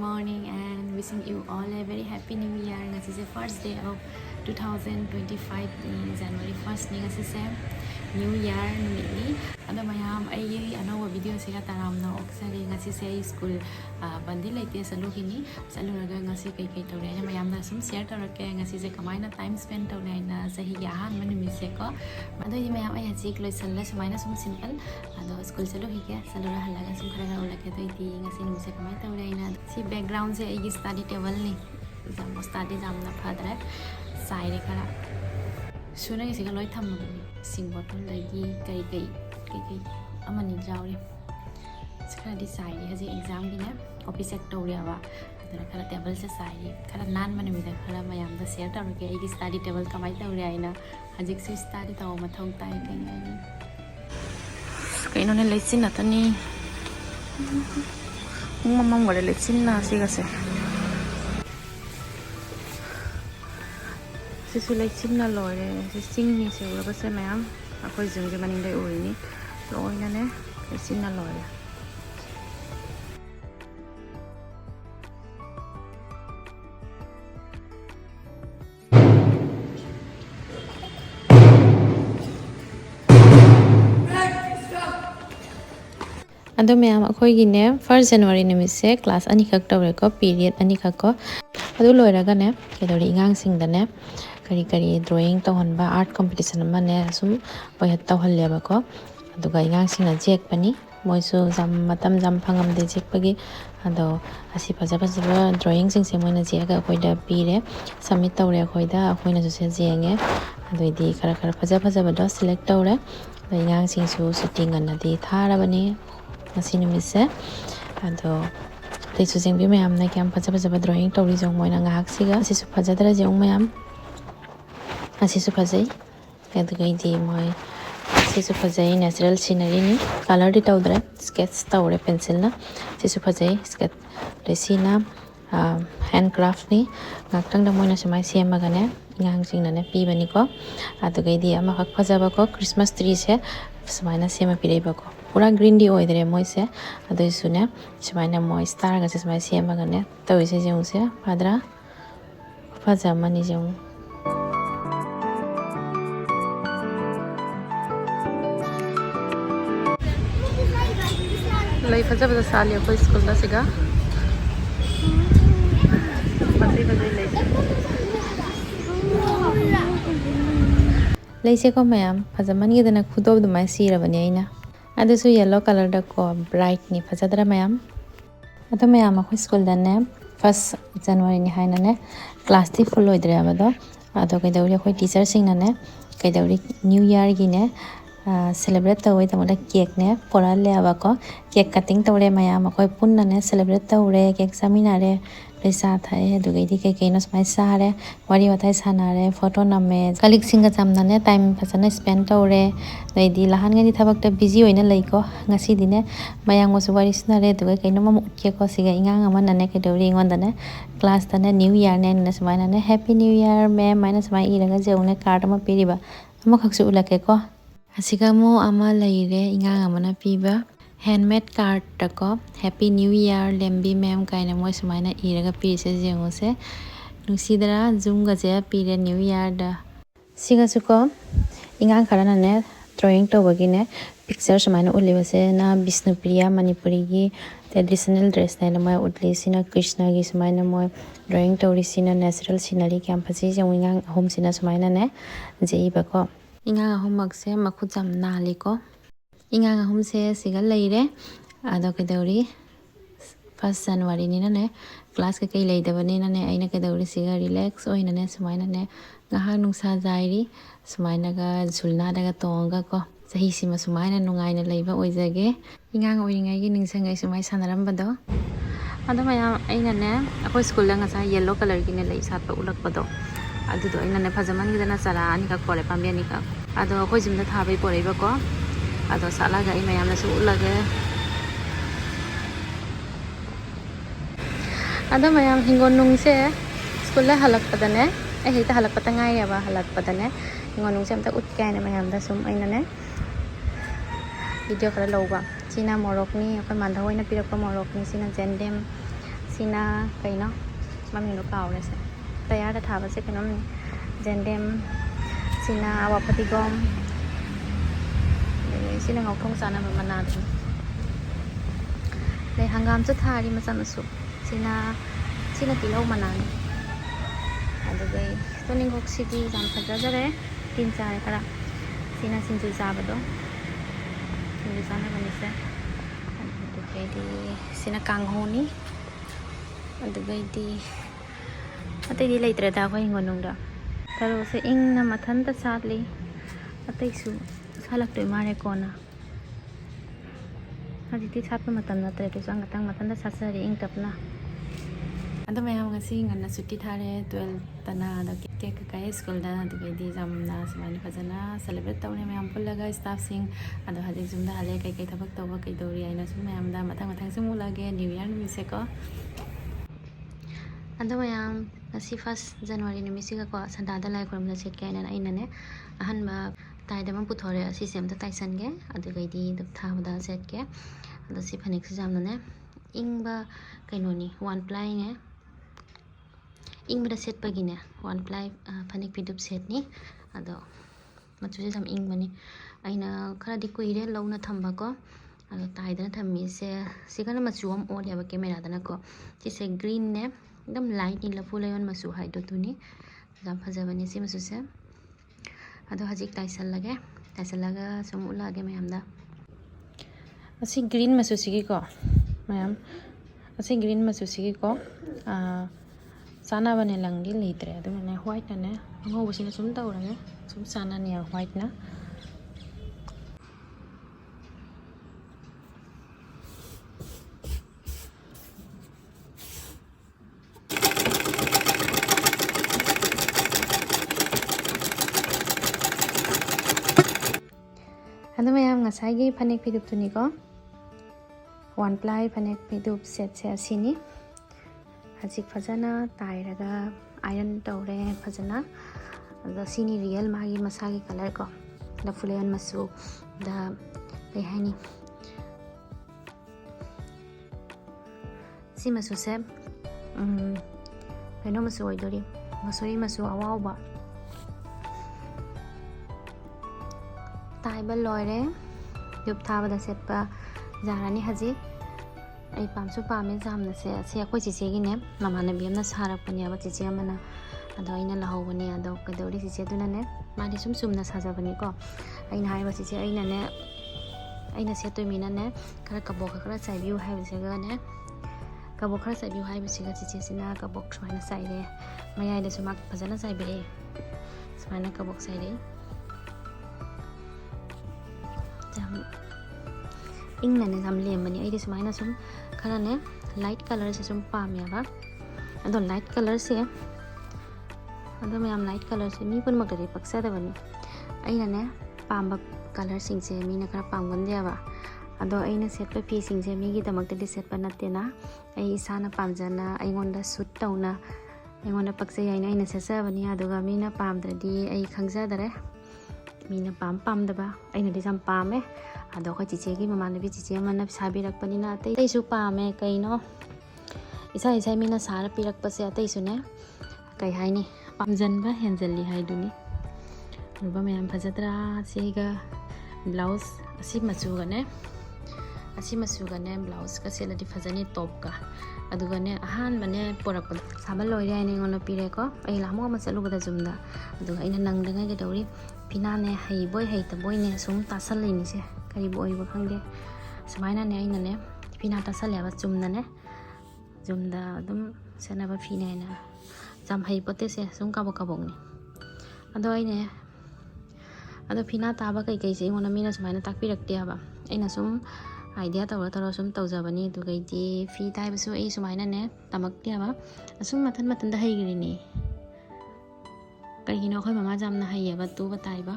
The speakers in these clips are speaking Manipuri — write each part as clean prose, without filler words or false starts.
morning and wishing you all a very happy new year. This is the first day of 2025 January 1st ni ngasi se New Year ni ada mayam ai Anouba video se ga taram na oksari ngasi se school bandi laite salu hini salu raga ngasi kai kai tawre na mayam da sum share tawrake ngasi se kamai na time spend tawre na sahi ya han mani mi se ko ado yi mayam ai haji kloi salla samai na sum simple ado school salu hi ke salu ra halaga sum khara ga ulake to ti ngasi ni se kamai tawre na si background se ai study table ni jam study jam na phadra sai re kara suna isi ka loi tham sing bottle lagi kai amani jawre skara di sai haji exam gi na office sector ya wa adana kara table se sai kara nan mani mi da kara mayam da share tar ke ai study table kamai tawre aina haji se study taw mathau tai kai no ne leisin atani mamam gare leisin na siga se Sisi chimna lore singni se ura base mayam akoi jungge maning dai urini loina ne chimna lore ado mayam akoi gi ne 1st January nimit se class ani khak tawre ko period ani khak ko adu loiraga ne kedori ingang sing da ne kari drawing tawhanba art competition ma ne sum oya tawhalleba ko aduga ingang sing na jek pani moisu jam matam jam phangam de jek pagi ado asi paja drawing sing se moina jega koida pire submit tawre koida koina su se jenge adoidi kara paja ba do select tawre ingang sing su shooting na di thara bani ngasi nimise ado teisu jeng bi mayam na kyam paja drawing tawri jong moina ngahak siga asi su paja dara jong mayam asi su phajai adugai di moi asi su phajai natural scenery ni color di tawdre sketch tawre pencil na asi su phajai sketch resina handcraft ni ngaktang da moina samai semaga ne ngang sing na ne pi bani ko adugai di ama khak phajaba ko Christmas tree se samaina sema pirei ba ko pura green di oidre moi se adoi su ne samaina moi star ga se samai semaga ne tawi se jeng se padra phajama ni jeng Lai faja sali ko school da siga Laise ko mayam fajaman gi dana khudob du mai sira bani aina adu su yellow color da ko bright ni fajadra mayam adu mayam ko school da ne 1st January ni haina ne class ti full oidre abado adu kai dawri ko teacher sing na ne kai dawri new year gi ne celebrate tawai tamoda cake ne pora le abako cake cutting tawre mayam akoi punna ne celebrate tawre cake saminare resa thae dugai di kai no smai sare wari watai sanare photo name kalik singa jamna ne time phasana spend tawre dai di lahan ngani thabak ta busy hoina laiko ngasi dine mayang mo wari sinare dugai kai no mam utke ko siga ingang amana ne kai dawri ngonda ne class ta ne new year ne na smai na ne happy new year me minus mai iraga jeune card ma piriba ama khaksu ulake ko asiga mo ama laire ingang amana piba handmade card tako happy new year lembi mem kaina moi sumaina iraga pise jengo se nusidara zoom ga je pire new year da siga suko ingang karana ne drawing to bagine picture sumaina uliba se na Vishnupriya manipuri gi traditional dress na mai utli sina Krishna gi sumaina moi drawing to sina natural scenery kyam phaji jeng ingang home sina sumaina ne jeiba ko ingang homework se makhujam nali ko ingang home se siga leire ado kedawri 1st January ni na ne class ka kai leidabani na ne aina kedawri siga relax oina ne sumaina ne ngaha nungsa jairi sumaina ga zulna daga tonga ko sahi sima sumaina nungaina leiba oijage ingang oiringai gi ningsangai sumai sanaram bado ado mayam aina ne akoi school la ngasa yellow color gi ne lei satpa ulak bado adu do aina ne phajaman gi dana sara ani ka kore pambi ani ka ado akoi jimda thabai porei ba ko ado sala ga mayam na su ulage ado mayam hingon nung se school la halak padane hita halak patangai ya ba halak padane hingon nung se amta utkai na mayam da sum aina ne video kara loba china morok ni akoi mandha hoina pirak pa morok ni sina jendem sina kaino maming no kaure se tayar da thaba se kaino jendem sina awapatigom sina ngau thong sana mana du le hangam chu thari ma chamasu sina tilo mana ni adu gai toning gok city jam phadra jare tin cha kara sina sinju sabado sinju sana bani se adu gai di sina kangho ni adu gai di atai di leitre da ko hingonung da taro se ing na mathan ta satli atai su salak to mare kona hadi satpa matam na tre to sang atang mathan da sasari ing tapna ado mayam ngasi nganna sutti thare 12 tana da ke ka school da adu gai di jamna samani phajana celebrate tawne mayam pullaga staff sing ado hadi jumda hale kai kai thabak tawba kai dori aina sum mayam da mathang sum ulage new year ni se ko ando mayam ngasi 1st January ni misiga ko sanda da lai koram na set kai na aina ne ahan ma tai da man puthore asi sem da taisan ge adu gai di dap tha da set ke ado si phanik se jamna ne ingba kaino ni one ply ne ingba da set pagi ne one ply phanik pidup set ni ado machu se jam ing bani aina khara di kuire launa thamba ko ado tai da thammi se sigana machu am on ya ba camera da na ko si se green ne dam light ni lafu layon masu hai do tuni jam phajabani si masu se ado hajik taisal laga samu lage mayam da asi green masu sigi ko mayam asi green masu sigi ko sana bane langdi leitre ado ne white ne ngo busina sum tawrage sum sana ne white na ado mayam ngasai gi phanek pidup tuni ko one ply phanek pidup set se asini hajik phajana tairaga iron tawre phajana ado sini real magi masagi color ko da fuleon masu da rehani si masu se kaino masu oidori masoi masu awauba taiba loire yup thaba da setpa jarani haji ai pamsu pame jamna se akhoi chiche gi ne mamana biamna sarak pania ba chiche amana ado aina lahobani ado kadori chiche duna ne mani sum na sajabani ko aina hai ba chiche aina se to mina ne kara kabok kara chaibiu hai ba ga ne kabok kara chaibiu hai ba chiga chiche sina kabok swaina saire mayai da sumak phajana chaibire swaina kabok saire jam ingna ne jam lembani ai sumaina sum khara ne light color se sum pamya ba ado light color se ado mayam light color se mi pun magari paksa da bani aina ne pamba color sing se mi na khara pamgon dia ba ado aina set pa pi sing se mi gi damak de set pa natte na ai isana pamjana ai ngonda shoot tauna ai ngonda paksa aina aina se sa bani ado ga mi na pamdradi ai khangja dare mina pam da ba aina di jam pame ado ko chiche gi mama nabi chiche mana sabi rak pani na tai su pame kaino isa mina sara pirak pa se tai su ne kai hai ni pamjan ba henjali hai duni ruba mayam phajatra sega blouse asi machu ga ne blouse ka sela di phajani top ka aduga ne ahan bane porak sabal loi rai ne ngono pire ko ai lamo ma chalu ga jumda aduga ina nang danga ga dori pina ne hai boy ta boy ne sum tasal ni se kari boy ba khangde samaina ne ina ne pina tasal ya ba chumna ne jumda dum sena ba phine na jam hai pote se sum ka bok ni ado ai ne ado pina ta ba kai se ngona mina samaina takpi rakte ba aina sum idea tawra sum tawjabani du gai di fi tai ba su ai sumaina ne tamak tia ba asum mathan da haigri ni kai hino khoi mama jamna haiya ba tu ba tai ba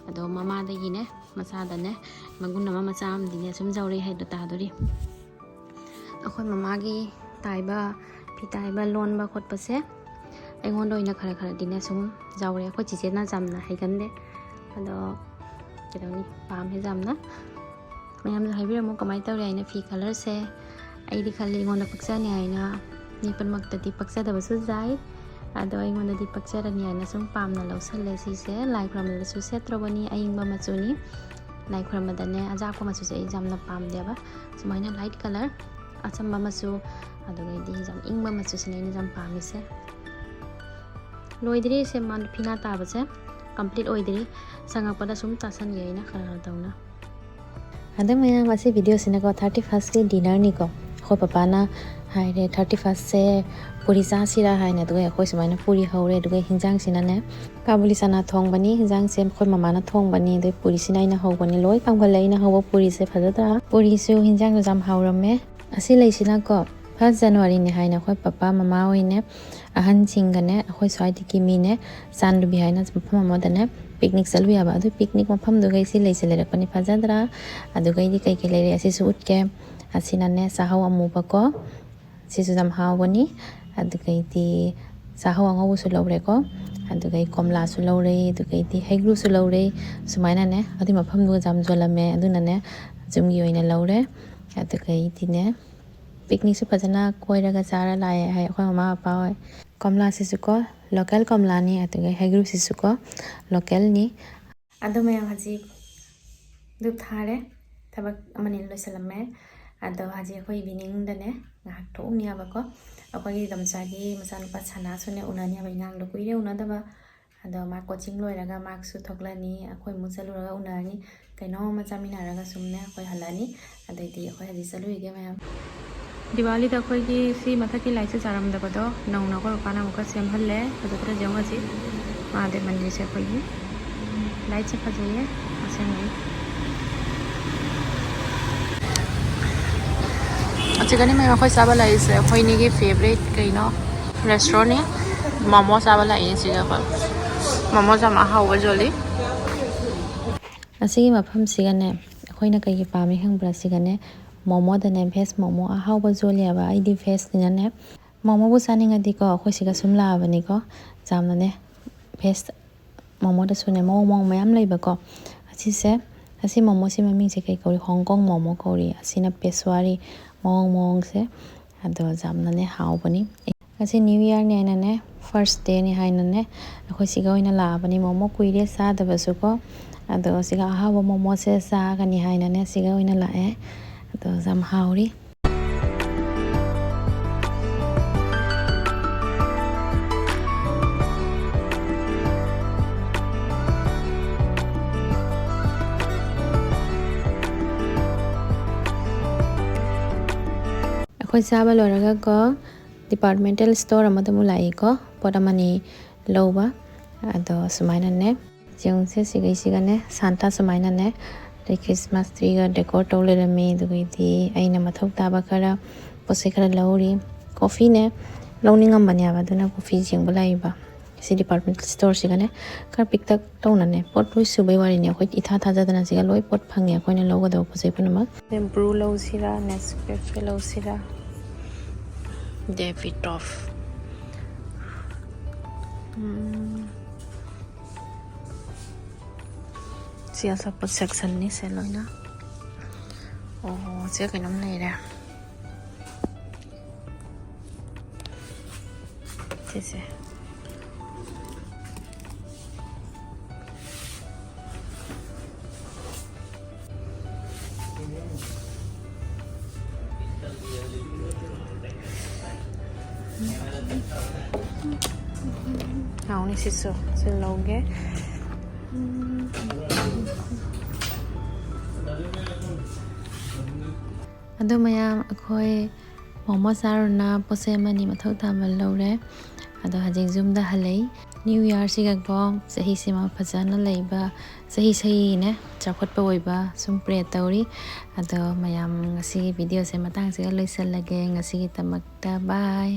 ado mama da gi ne macha da ne magun nama macha am di ne sum jawri hai do ta dori akhoi mama gi tai ba fi tai ba lon ba khot pa se ai ngon doi na khara di ne sum jawri akhoi chiche na jamna haigan de ado kedoni pam he jamna mayam hai bira mo kamai tawri aina fi color se ai di khali ngona paksa ni aina ꯃꯤ ꯄꯨꯝꯅꯃꯛꯇꯗꯤ ꯄꯛꯆꯗꯕꯁꯨ ꯌꯥꯏ ꯑꯗꯣ ꯑꯩꯉꯣꯟꯗꯗꯤ ꯄꯛꯆꯔꯅꯤ ꯍꯥꯏꯅ ꯁꯨꯝ ꯄꯥꯝꯅ ꯂꯧꯁꯜꯂꯦ ꯁꯤꯁꯦ ꯂꯥꯏ ꯈꯨꯔꯨꯝꯕꯗꯁꯨ ꯁꯦꯠꯇ꯭ꯔꯕꯅꯤ ꯑꯏꯪꯕ ꯃꯆꯨꯅꯤ ꯂꯥꯏ ꯈꯨꯔꯨꯝꯕꯗꯅꯦ ꯑꯖꯥꯛꯄ ꯃꯆꯨꯁꯦ ꯑꯩ ꯌꯥꯝꯅ ꯄꯥꯝꯗꯦꯕ ꯁꯨꯃꯥꯏꯅ ꯂꯥꯏꯠ ꯀꯂꯔ ꯑꯆꯝꯕ ꯃꯆꯨ ꯑꯗꯨꯒꯩꯗꯤ ꯌꯥꯝ ꯏꯪꯕ ꯃꯆꯨꯁꯤꯅꯦ ꯑꯩꯅ ꯌꯥꯝ ꯄꯥꯝꯃꯤꯁꯦ ꯂꯣꯏꯗ꯭ꯔꯤ ꯁꯦ ꯐꯤꯅꯥ ꯇꯥꯕꯁꯦ ꯀꯝꯄ꯭ꯂꯤꯠ ꯑꯣꯏꯗ꯭ꯔꯤ ꯁꯪꯉꯛꯄꯗ ꯁꯨꯝ ꯇꯥꯁꯟꯒꯦ ꯑꯩꯅ ꯈꯔ ꯇꯧꯅ ꯑꯗꯣ ꯃꯌꯥꯝ ꯑꯁꯤ ꯚꯤꯗꯤꯑꯣꯁꯤꯅꯀꯣ 31st ꯗꯤꯅꯔꯅꯤꯀꯣ ꯑꯩꯈꯣꯏ ꯄꯄꯥꯅ ꯍꯥꯏꯔꯦ 31st ꯄꯨꯔꯤ ꯆꯥꯁꯤꯔꯥ ꯍꯥꯏꯅ ꯑꯗꯨꯒ ꯑꯩꯈꯣꯏ ꯁꯨꯃꯥꯏꯅ ꯄꯨꯔꯤ ꯍꯧꯔꯦ ꯑꯗꯨꯒ ꯍꯤꯟꯖꯥꯡꯁꯤꯅꯅꯦ ꯀꯥꯕꯨꯂꯤ ꯆꯅꯥ ꯊꯣꯡꯕꯅꯤ ꯍꯤꯟꯖꯥꯡꯁꯦ ꯑꯩꯈꯣꯏ ꯃꯃꯥꯅ ꯊꯣꯡꯕꯅꯤ ꯑꯗꯩ ꯄꯨꯔꯤꯁꯤꯅ ꯑꯩꯅ ꯍꯧꯕꯅꯤ ꯂꯣꯏ ꯀꯥꯝꯒꯠꯂꯦ ꯑꯩꯅ ꯍꯧꯕ ꯄꯨꯔꯤꯁꯦ ꯐꯖꯗ꯭ꯔꯥ ꯄꯨꯔꯤꯁꯨ ꯍꯤꯟꯖꯥꯡꯁꯨ ꯌꯥꯝ ꯍꯥꯎꯔꯝꯃꯦ ꯑꯁꯤ ꯂꯩꯁꯤꯅꯀꯣ 1st ꯖꯅꯋꯥꯔꯤꯅꯤ ꯍꯥꯏꯅ ꯑꯩꯈꯣꯏ ꯄꯄꯥ ꯃꯃꯥ ꯍꯣꯏꯅꯦ ꯑꯍꯟꯁꯤꯡꯒꯅꯦ ꯑꯩꯈꯣꯏ ꯁ꯭ꯋꯥꯏꯗꯒꯤ ꯃꯤꯅꯦ ꯆꯥꯟꯗꯕꯤ ꯍꯥꯏꯅ ꯃꯐꯝ ꯑꯃꯗꯅꯦ ꯄꯤꯛꯅꯤꯛ ꯆꯠꯂꯨ ꯌꯥꯕ ꯑꯗꯨ ꯄꯤꯛꯅꯤꯛ ꯃꯐꯝꯗꯨꯒꯩ ꯁꯤ ꯂꯩꯁꯦ ꯂꯩꯔꯛꯄꯅꯤ ꯐꯖꯗ꯭ꯔꯥ ꯑꯗꯨꯒꯩꯗꯤ ꯀꯩꯀꯩ ꯂꯩꯔꯦ ꯑꯁꯤꯁꯨ ꯎꯠꯀꯦ ꯑꯁꯤꯅꯅꯦ ꯆꯥꯍꯧ ꯑꯃꯨꯕꯀꯣ ꯁꯤꯁꯨ ꯌꯥꯝ ꯍꯥꯎꯕꯅꯤ ꯑꯗꯨꯒꯩꯗꯤ ꯆꯥꯍꯧ ꯑꯉꯧꯕꯁꯨ ꯂꯧꯔꯦꯀꯣ ꯑꯗꯨꯒꯩ ꯀꯣꯝꯂꯥꯁꯨ ꯂꯧꯔꯦ ꯑꯗꯨꯒꯩꯗꯤ ꯍꯩꯒ꯭ꯔꯨꯁꯨ ꯂꯧꯔꯦ ꯁꯨꯃꯥꯏꯅꯅꯦ ꯑꯗꯨꯏ ꯃꯐꯝꯗꯨꯒ ꯌꯥꯝ ꯌꯣꯜꯂꯝꯃꯦ ꯑꯗꯨꯅꯅꯦ ꯖꯨꯝꯒꯤ ꯑꯣꯏꯅ ꯂꯧꯔꯦ ꯑꯗꯨꯒꯩꯗꯤꯅꯦ ꯄꯤꯛꯅꯤꯛꯁꯨ ꯐꯖꯅ ꯀꯣꯏꯔꯒ ꯆꯥꯔ ꯂꯥꯛꯑꯦ ꯍꯥꯏ ꯑꯩꯈꯣꯏ ꯃꯃꯥ ꯕꯕꯥ ꯍꯣꯏ ꯀꯣꯝꯂꯥꯁꯤꯁꯨꯀꯣ ꯂꯣꯀꯦꯜ ꯀꯣꯝꯂꯥꯅꯤ ꯑꯗꯨꯒ ꯍꯩꯒ꯭ꯔꯨꯁꯤꯁꯨꯀꯣ ꯂꯣꯀꯦꯜꯅꯤ ꯑꯗꯨ ꯃꯌꯥꯝ ꯍꯧꯖꯤꯛ ꯙꯨꯞ ꯊꯥꯔꯦ ꯊꯕꯛ ꯑꯃꯅꯤ ꯂꯣꯏꯁꯤꯜꯂꯝꯃꯦ ꯑꯗꯣ ꯍꯧꯖꯤꯛ ꯑꯩꯈꯣꯏ ꯏꯚꯤꯅꯤꯡꯗꯅꯦ ꯉꯥꯏꯍꯥꯛ ꯊꯣꯛꯎꯅꯤꯕꯀꯣ ꯑꯩꯈꯣꯏꯒꯤ ꯗꯝꯆꯥꯒꯤ ꯃꯆꯥꯅꯨꯄꯥ ꯁꯅꯥꯁꯨꯅꯦ ꯎꯅꯅꯤꯕ ꯏꯉꯥꯡꯗꯣ ꯀꯨꯏꯔꯦ ꯎꯅꯗꯕ ꯑꯗꯣ ꯃꯥ ꯀꯣꯆꯤꯡ ꯂꯣꯏꯔꯒ ꯃꯥꯛꯁꯨ ꯊꯣꯛꯂꯅꯤ ꯑꯩꯈꯣꯏ ꯑꯃꯨꯛ ꯆꯠꯂꯨꯔꯒ ꯎꯅꯔꯅꯤ ꯀꯩꯅꯣꯝꯃ ꯆꯥꯃꯤꯟꯅꯔꯒ ꯁꯨꯝꯅꯦ ꯑꯩꯈꯣꯏ ꯍꯜꯂꯛꯑꯅꯤ ꯑꯗꯩꯗꯤ ꯑꯩꯈꯣই ꯍꯧꯖꯤꯛ ꯆꯠꯂꯨꯏꯒꯦ ꯃꯌꯥꯝ ꯗꯤꯋꯥꯂꯤꯗ ꯑꯩꯈꯣꯏꯒꯤ ꯁꯤ ꯃꯊꯛꯀꯤ ꯂꯥꯏꯠꯁꯦ ꯆꯥꯔꯝꯗꯕꯗꯣ ꯅꯧꯅ ꯑꯩꯈꯣꯏ ꯄꯄꯥꯅ ꯑꯃꯨꯛꯀ ꯁꯦꯝꯍꯜꯂꯦ ꯐꯖꯗ꯭ꯔ ꯌꯦꯡꯉꯣ ꯍꯧꯖꯤꯛ ꯃꯍꯥꯗꯦꯕ ꯃꯟꯗꯤꯔꯁꯦ ꯑꯩꯈꯣꯏꯒꯤ ꯂꯥꯏꯠꯁꯦ ꯐꯖꯩꯌꯦ ꯑꯁꯦꯡꯕꯩ ꯑꯁꯤꯒꯅꯤ ꯃꯌꯥꯝ ꯑꯩꯈꯣꯏ ꯆꯥꯕ ꯂꯥꯛꯏꯁꯦ ꯑꯩꯈꯣꯏꯅꯤꯒꯤ ꯐꯦꯚꯣꯔꯥꯏꯠ ꯀꯩꯅꯣ ꯔꯦꯁꯇꯨꯔꯦꯟꯅꯤ ꯃꯣꯃꯣ ꯆꯥꯕ ꯂꯥꯛꯏꯅꯤ ꯁꯤꯒ ꯑꯩꯈꯣꯏ ꯃꯣꯃꯣꯁꯦ ꯌꯥꯝ ꯑꯍꯥꯎꯕ ꯌꯣꯜꯂꯤ ꯑꯁꯤꯒꯤ ꯃꯐꯝꯁꯤꯒꯅꯦ ꯑꯩꯈꯣꯏꯅ ꯀꯩꯒꯤ ꯄꯥꯝꯃꯤ ꯈꯪꯕ꯭ꯔꯥ ꯁꯤꯒꯅꯦ ꯃꯣꯃꯣꯗꯅꯦ ꯚꯦꯖ ꯃꯣꯃꯣ ꯑꯍꯥꯎꯕ ꯌꯣꯜꯂꯦꯕ ꯑꯩꯗꯤ ꯚꯦꯖꯅꯤꯅꯅꯦ ꯃꯣꯃꯣꯕꯨ ꯆꯥꯅꯤꯡꯉꯗꯤꯀꯣ ꯑꯩꯈꯣꯏ ꯁꯤꯒ ꯁꯨꯝ ꯂꯥꯛꯑꯕꯅꯤꯀꯣ ꯌꯥꯝꯅꯅꯦ ꯚꯦꯖ ꯃꯣꯃꯣꯗꯁꯨꯅꯦ ꯃꯑꯣꯡ ꯃꯌꯥꯝ ꯂꯩꯕꯀꯣ ꯑꯁꯤ ꯃꯣꯃꯣꯁꯤ ꯃꯃꯤꯡꯁꯦ ꯀꯩ ꯀꯧꯔꯤ ꯍꯣꯡꯀꯣꯡ ꯃꯣꯃꯣ ꯀꯧꯔꯤ ꯑꯁꯤꯅ ꯄꯦꯁꯋꯥꯔꯤ ꯃꯑꯣꯡꯁꯦ ꯑꯗꯣ ꯌꯥꯝꯅꯅꯦ ꯍꯥꯎꯕꯅꯤ ꯉꯁꯤ ꯅ꯭ꯌꯨ ꯏꯌꯥꯔꯅꯤ ꯍꯥꯏꯅꯅꯦ 1st ꯗꯦꯅꯤ ꯍꯥꯏꯅꯅꯦ ꯑꯩꯈꯣꯏ ꯁꯤꯒ ꯑꯣꯏꯅ ꯂꯥꯛꯑꯕꯅꯤ ꯃꯣꯃꯣ ꯀꯨꯏꯔꯦ ꯆꯥꯗꯕꯁꯨꯀꯣ ꯑꯗꯣ ꯁꯤꯒ ꯑꯍꯥꯎꯕ ꯃꯣꯃꯣꯁꯦ ꯆꯥꯒꯅꯤ ꯍꯥꯏꯅꯅꯦ ꯁꯤꯒ ꯑꯣꯏꯅ ꯂꯥꯛꯑꯦ ꯑꯗꯣ ꯌꯥꯝ ꯍꯥꯎꯔꯤ ꯑꯩꯈꯣꯏ ꯆꯥꯕ ꯂꯣꯏꯔꯒꯀꯣ ꯗꯤꯄꯥꯔꯠꯃꯦꯟꯇꯦꯜ ꯁ꯭ꯇꯣꯔ ꯑꯃꯗ ꯑꯃꯨꯛ ꯂꯥꯛꯏꯀꯣ ꯄꯣꯠ ꯑꯃꯅꯤ ꯂꯧꯕ ꯑꯗꯣ ꯁꯨꯃꯥꯏꯅꯅꯦ ꯆꯦꯡꯁꯦ ꯁꯤꯒꯩꯁꯤꯒꯅꯦ ꯁꯥꯟꯇꯥ ꯁꯨꯃꯥꯏꯅꯅꯦ ꯑꯗꯩ ꯈ꯭ꯔꯤꯁꯃꯥꯁ ꯇ꯭ꯔꯤꯒ ꯗꯦꯀꯣꯔ ꯇꯧ ꯂꯩꯔꯝꯃꯤ ꯑꯗꯨꯒꯩꯗꯤ ꯑꯩꯅ ꯃꯊꯧ ꯇꯥꯕ ꯈꯔ ꯄꯣꯠꯆꯩ ꯈꯔ ꯂꯧꯔꯤ ꯀꯣꯐꯤꯅꯦ ꯂꯧꯅꯤꯡꯉꯝꯕꯅꯦꯕ ꯑꯗꯨꯅ ꯀꯣꯐꯤ ꯌꯦꯡꯕ ꯂꯥꯛꯏꯕ ꯁꯤ ꯗꯤꯄꯥꯔꯠꯃꯦꯟꯇꯦꯜ ꯁ꯭ꯇꯣꯔꯁꯤꯒꯅꯦ ꯈꯔ ꯄꯤꯛꯇꯛ ꯇꯧꯅꯅꯦ ꯄꯣꯠ ꯂꯣꯏ ꯁꯨꯕꯩ ꯋꯥꯔꯤꯅꯤ ꯑꯩꯈꯣꯏ ꯏꯊꯥ ꯊꯥꯖꯗꯅ ꯁꯤꯒ ꯂꯣꯏ ꯄꯣꯠ ꯐꯪꯉꯦ ꯑꯩꯈꯣꯏꯅ ꯂꯧꯒꯗꯕ ꯄꯣꯠꯆꯩ ꯄꯨꯝꯅꯃꯛ ꯕ꯭ꯔꯨ ꯂꯧꯁꯤꯔꯥ ꯅꯦꯁꯀꯦꯐꯦ ꯂꯧꯁꯤꯔꯥ ꯗꯦꯕꯤꯇꯣꯐ ꯁꯤ ꯑꯆꯥꯄꯣꯠ ꯁꯦꯛꯁꯟꯅꯤ ꯁꯦ ꯂꯣꯏꯅ ꯑꯣ ꯁꯤ ꯀꯩꯅꯣꯝ ꯂꯩꯔꯦ ꯁꯤꯁꯦ ꯍꯥꯎꯅꯤ ꯁꯤꯁꯨ ꯁꯤ ꯂꯧꯒꯦ ꯑꯗꯨ ꯃꯌꯥꯝ ꯑꯩꯈꯣꯏ ꯃꯣꯃꯣ ꯆꯥꯔꯨꯅ ꯄꯣꯠꯆꯩ ꯑꯃꯅꯤ ꯃꯊꯧ ꯇꯥꯕ ꯂꯧꯔꯦ ꯑꯗꯣ ꯍꯧꯖꯤꯛ ꯌꯨꯝꯗ ꯍꯜꯂꯛꯏ ꯅ꯭ꯌꯨ ꯏꯌꯥꯔꯁꯤꯒꯀꯣ ꯆꯍꯤꯁꯤꯃ ꯐꯖꯅ ꯂꯩꯕ ꯆꯍꯤꯅꯦ ꯆꯥꯎꯈꯠꯄ ꯑꯣꯏꯕ ꯁꯨꯝ ꯄ꯭ꯔꯦ ꯇꯧꯔꯤ ꯑꯗꯣ ꯃꯌꯥꯝ ꯉꯁꯤꯒꯤ ꯚꯤꯗꯤꯑꯣꯁꯦ ꯃꯇꯥꯡꯁꯤꯒ ꯂꯣꯏꯁꯤꯜꯂꯒꯦ ꯉꯁꯤꯒꯤꯗꯃꯛꯇ ꯕꯥꯏ